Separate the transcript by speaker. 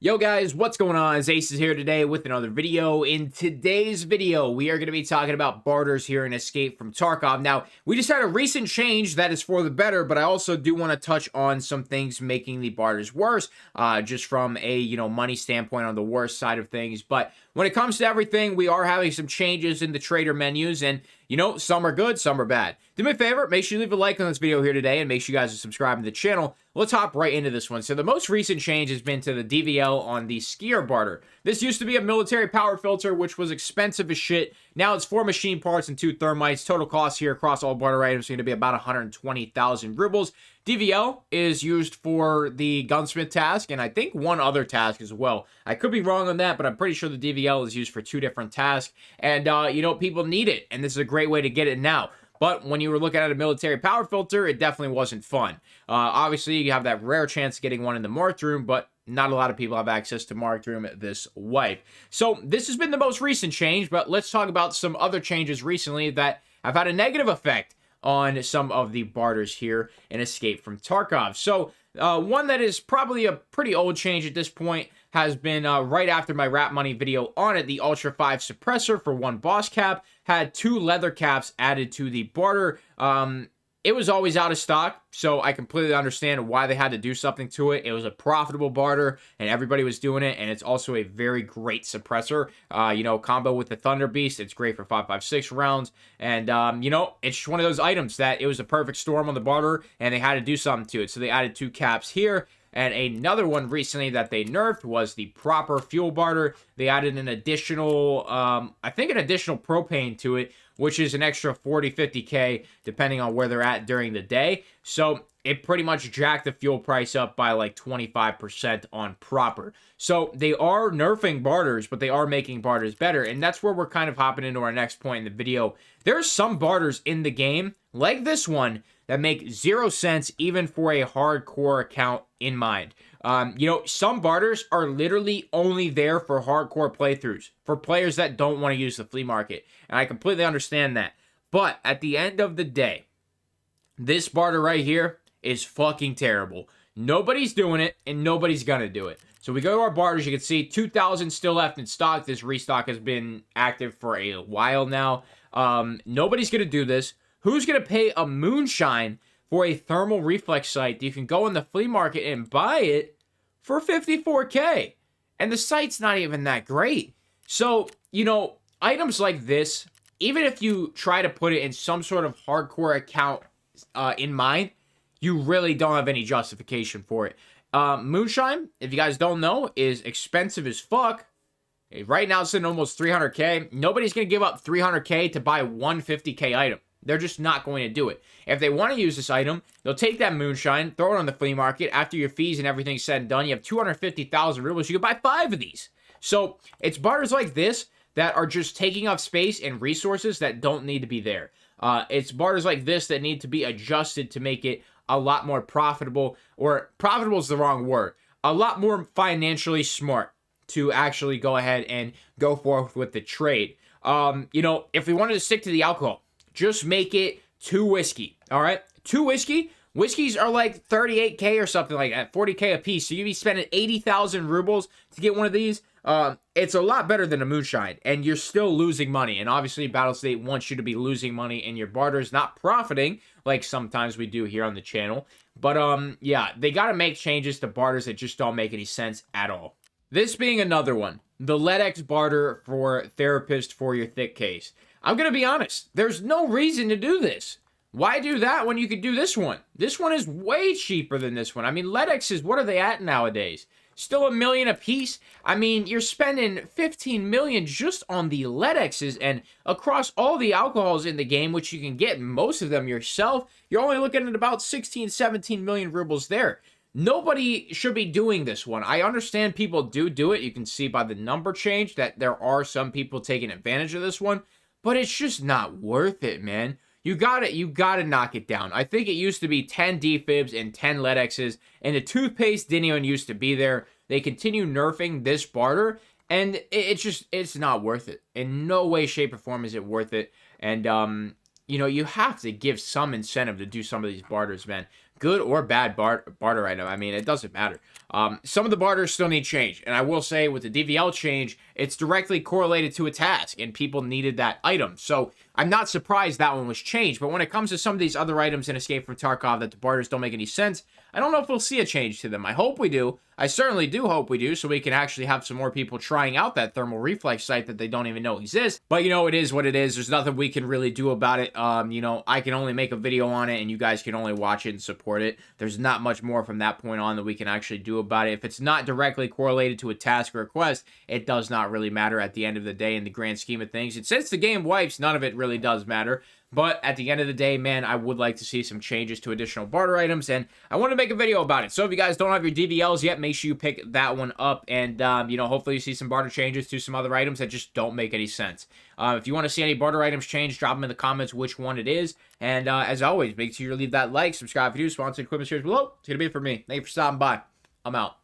Speaker 1: Yo guys, what's going on? It's Aces here today with another video. In today's video, we are going to be talking about barters here in Escape from Tarkov. Now, we just had a recent change that is for the better, but I also do want to touch on some things making the barters worse, just from a, money standpoint on the worst side of things. But when it comes to everything, we are having some changes in the trader menus, and some are good, some are bad. Do me a favor, make sure you leave a like on this video here today, and make sure you guys are subscribing to the channel. Let's hop right into this one. So the most recent change has been to the DVL on the skier barter. This used to be a military power filter, which was expensive as shit. Now it's 4 machine parts and 2 thermites. Total cost here across all barter items is going to be about 120,000 rubles. DVL is used for the gunsmith task, and I think one other task as well. I could be wrong on that, but I'm pretty sure the DVL is used for 2 different tasks. And, people need it, and this is a great way to get it now. But when you were looking at a military power filter, it definitely wasn't fun. Obviously, you have that rare chance of getting one in the marked room, but not a lot of people have access to marked room this wipe. So this has been the most recent change, but let's talk about some other changes recently that have had a negative effect on some of the barters here in Escape from Tarkov. So one that is probably a pretty old change at this point has been right after my Rap Money video on it. The Ultra 5 suppressor for 1 boss cap had 2 leather caps added to the barter. It was always out of stock, so I completely understand why they had to do something to it. It was a profitable barter, and everybody was doing it, and it's also a very great suppressor. Combo with the Thunder Beast, it's great for 5.56 rounds, and, it's just one of those items that it was a perfect storm on the barter, and they had to do something to it, so they added 2 caps here. And another one recently that they nerfed was the proper fuel barter. They added an additional, additional propane to it, which is an extra 40, 50K, depending on where they're at during the day. So it pretty much jacked the fuel price up by like 25% on proper. So they are nerfing barters, but they are making barters better. And that's where we're kind of hopping into our next point in the video. There's some barters in the game, like this one, that make 0 cents even for a hardcore account in mind. Some barters are literally only there for hardcore playthroughs, for players that don't want to use the flea market. And I completely understand that. But at the end of the day, this barter right here is fucking terrible. Nobody's doing it, and nobody's gonna do it. So we go to our barters. You can see 2,000 still left in stock. This restock has been active for a while now. Nobody's gonna do this. Who's going to pay a moonshine for a thermal reflex sight that you can go in the flea market and buy it for 54K? And the sight's not even that great. So, items like this, even if you try to put it in some sort of hardcore account in mind, you really don't have any justification for it. Moonshine, if you guys don't know, is expensive as fuck. Right now it's in almost 300K. Nobody's going to give up 300K to buy one 50K item. They're just not going to do it. If they want to use this item, they'll take that moonshine, throw it on the flea market. After your fees and everything's said and done, you have 250,000 rubles. You can buy 5 of these. So it's barters like this that are just taking up space and resources that don't need to be there. It's barters like this that need to be adjusted to make it a lot more profitable, or profitable is the wrong word, a lot more financially smart to actually go ahead and go forth with the trade. If we wanted to stick to the alcohol, just make it 2 whiskey, all right? 2 whiskey. Whiskeys are like 38K or something like that, 40K a piece. So you'd be spending 80,000 rubles to get one of these. It's a lot better than a moonshine, and you're still losing money. And obviously, Battlestate wants you to be losing money in your barters, not profiting like sometimes we do here on the channel. But they got to make changes to barters that just don't make any sense at all. This being another one, the LEDX barter for therapist for your thick case. I'm going to be honest, there's no reason to do this. Why do that when you could do this one? This one is way cheaper than this one. I mean, LEDXs, what are they at nowadays? Still $1 million a piece? I mean, you're spending 15 million just on the LEDXs, and across all the alcohols in the game, which you can get most of them yourself, you're only looking at about 16, 17 million rubles there. Nobody should be doing this one. I understand people do it. You can see by the number change that there are some people taking advantage of this one. But it's just not worth it, man. You gotta knock it down. I think it used to be 10 defibs and 10 LEDXs, and the toothpaste didn't even used to be there. They continue nerfing this barter, and it's not worth it. In no way, shape, or form is it worth it. And you have to give some incentive to do some of these barters, man. good or bad barter item. I mean, it doesn't matter. Some of the barters still need change, and I will say with the DVL change, it's directly correlated to a task, and people needed that item. So I'm not surprised that one was changed, but when it comes to some of these other items in Escape from Tarkov that the barters don't make any sense, I don't know if we'll see a change to them. I hope we do. I certainly do hope we do, so we can actually have some more people trying out that thermal reflex sight that they don't even know exists. But, you know, it is what it is. There's nothing we can really do about it. You know, I can only make a video on it, and you guys can only watch it and support it. There's not much more from that point on that we can actually do about it. If it's not directly correlated to a task or a quest, it does not really matter at the end of the day in the grand scheme of things. And since the game wipes, none of it really does matter. But at the end of the day, man, I would like to see some changes to additional barter items, and I want to make a video about it. So if you guys don't have your DVLs yet, make sure you pick that one up, and, you know, hopefully you see some barter changes to some other items that just don't make any sense. If you want to see any barter items change, drop them in the comments which one it is, and as always, make sure you leave that like, subscribe if you do, sponsored equipment shares below. It's going to be it for me. Thank you for stopping by. I'm out.